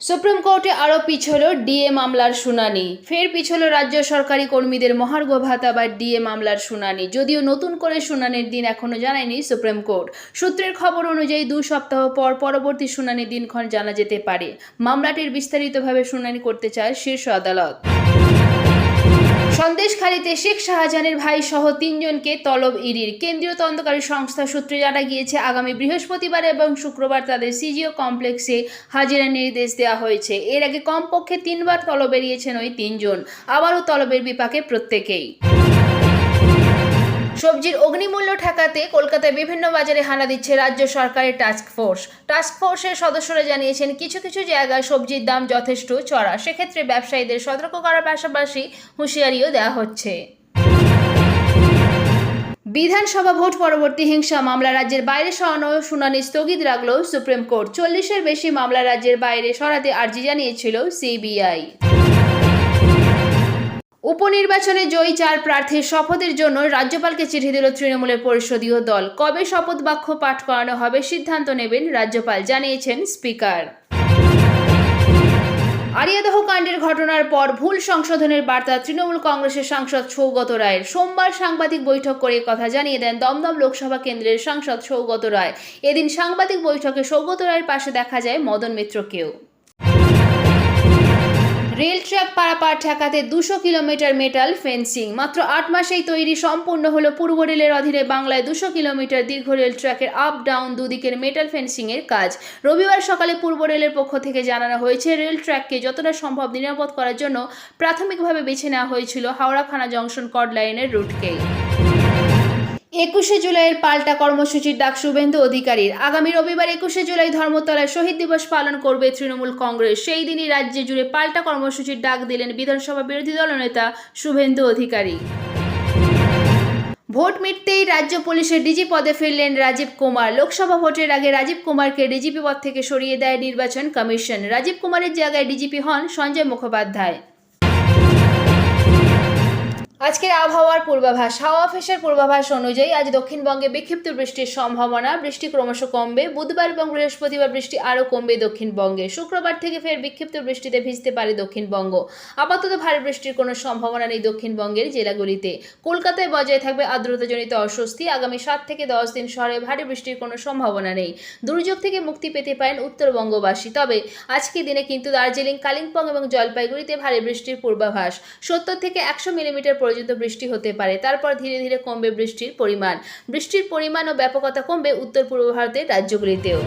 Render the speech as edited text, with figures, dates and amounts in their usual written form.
Supreme কোর্টে আরও পিছল ডিএ মামলার শুনানি। ফের পিছল রাজ্য সরকারি কর্মীদের মহার্ঘ ভাতা বা ডিএ মামলার শুনানি। যদিও নতুন করে শুনানির দিন এখনো জানায়নি সুপ্রিম কোর্ট। সূত্রের খবর অনুযায়ী 2 সপ্তাহ পর পরবর্তী শুনানির দিনক্ষণ জানা যেতে পারে। মামলাটির বিস্তারিতভাবে শুনানি করতে চায় শীর্ষ আদালত। সন্দেশখালীতে শেখ শাহজাহানের ভাই সহ 3 জনকে তলব ইডির। কেন্দ্রীয় তদন্তকারী সংস্থা সূত্রে জানা গিয়েছে, আগামী বৃহস্পতিবার এবং শুক্রবার তাদের সিজিও কমপ্লেক্সে হাজিরার নির্দেশ দেওয়া হয়েছে। এর আগে কমপক্ষে 3 বার তলব এড়িয়েছেন ওই 3 জন। আবারও তলবের বিপাকে প্রত্যেকেই। সবজির অগ্নিমূল্য ঠেকাতে কলকাতায় বিভিন্ন বাজারে হানা দিচ্ছে রাজ্য সরকারের টাস্কফোর্সের সদস্যরা জানিয়েছেন, কিছু কিছু জায়গায় সবজির দাম যথেষ্ট চড়া। সেক্ষেত্রে ব্যবসায়ীদের সতর্ক করার পাশাপাশি হুঁশিয়ারিও দেওয়া হচ্ছে। বিধানসভা ভোট পরবর্তী হিংসা মামলা রাজ্যের বাইরে সরানো শুনানি স্থগিত রাখল সুপ্রিম কোর্ট। 40-এর বেশি মামলা রাজ্যের বাইরে সরাতে আর্জি জানিয়েছিল সিবিআই। উপনির্বাচনে জয়ী 4 প্রার্থীর শপথের জন্য রাজ্যপালকে চিঠি দিল তৃণমূলের পরিষদীয় দল। কবে শপথ বাক্য পাঠ করানো হবে সিদ্ধান্ত নেবেন রাজ্যপাল, জানিয়েছেন স্পিকার। আরিয়াদহ কাণ্ডের ঘটনার পর ভুল সংশোধনের বার্তা তৃণমূল কংগ্রেসের সাংসদ সৌগত রায়ের। সোমবার সাংবাদিক বৈঠক করে কথা জানিয়ে দেন দমদম লোকসভা কেন্দ্রের সাংসদ সৌগত রায়। এদিন সাংবাদিক বৈঠকে সৌগত রায়ের পাশে দেখা যায় মদন মিত্রকেও। রেল ট্র্যাক পারাপার ঠেকাতে 200 কিলোমিটার মেটাল ফেন্সিং। মাত্র 8 মাসেই তৈরি সম্পূর্ণ হলো পূর্ব রেলের অধীনে বাংলায় 200 কিলোমিটার দীর্ঘ রেল ট্র্যাকের আপ ডাউন দুদিকের মেটাল ফেন্সিং এর কাজ। রবিবার সকালে পূর্ব রেলের পক্ষ থেকে জানানো হয়েছে, রেল ট্র্যাককে যতটা সম্ভব নিরাপদ করার জন্য প্রাথমিকভাবে বেছে নেওয়া হয়েছিল হাওড়া-খানা জংশন কড লাইনের রুটকেই। 21শে জুলাইয়ের পাল্টা কর্মসূচির ডাক শুভেন্দু অধিকারীর। আগামী রবিবার 21শে জুলাই ধর্মতলায় শহীদ দিবস পালন করবে তৃণমূল কংগ্রেস। সেই দিনই রাজ্যে জুড়ে পাল্টা কর্মসূচির ডাক দিলেন বিধানসভা বিরোধী দলনেতা শুভেন্দু অধিকারী। ভোট মিটতেই রাজ্য পুলিশের ডিজি পদে ফিরলেন রাজীব কুমার। লোকসভা ভোটের আগে রাজীব কুমারকে ডিজিপি পদ থেকে সরিয়ে দেয় নির্বাচন কমিশন। রাজীব কুমারের জায়গায় ডিজিপি হন সঞ্জয় মুখোপাধ্যায়। আজকের আবহাওয়ার পূর্বাভাস। হাওয়া অফিসের পূর্বাভাস অনুযায়ী আজ দক্ষিণবঙ্গে বিক্ষিপ্ত বৃষ্টির সম্ভাবনা। বৃষ্টি ক্রমশ কমবে। বুধবার এবং বৃহস্পতিবার বৃষ্টি আরও কমবে দক্ষিণবঙ্গে। শুক্রবার থেকে ফের বিক্ষিপ্ত বৃষ্টিতে ভিজতে পারে দক্ষিণবঙ্গ। আপাতত ভারী বৃষ্টির কোনো সম্ভাবনা নেই দক্ষিণবঙ্গের জেলাগুলিতে। কলকাতায় বজায় থাকবে আর্দ্রতাজনিত অস্বস্তি। আগামী 7 থেকে 10 দিন শহরে ভারী বৃষ্টির কোনো সম্ভাবনা নেই। দুর্যোগ থেকে মুক্তি পেতে পারেন উত্তরবঙ্গবাসী। তবে আজকের দিনে কিন্তু দার্জিলিং, কালিম্পং এবং জলপাইগুড়িতে ভারী বৃষ্টির পূর্বাভাস। 70 থেকে 100 মিলিমিটার পর্যন্ত বৃষ্টি হতে পারে। তারপর ধীরে ধীরে কমবে বৃষ্টির পরিমাণ ও ব্যাপকতা কমবে উত্তর পূর্ব ভারতের রাজ্যগুলিতেও।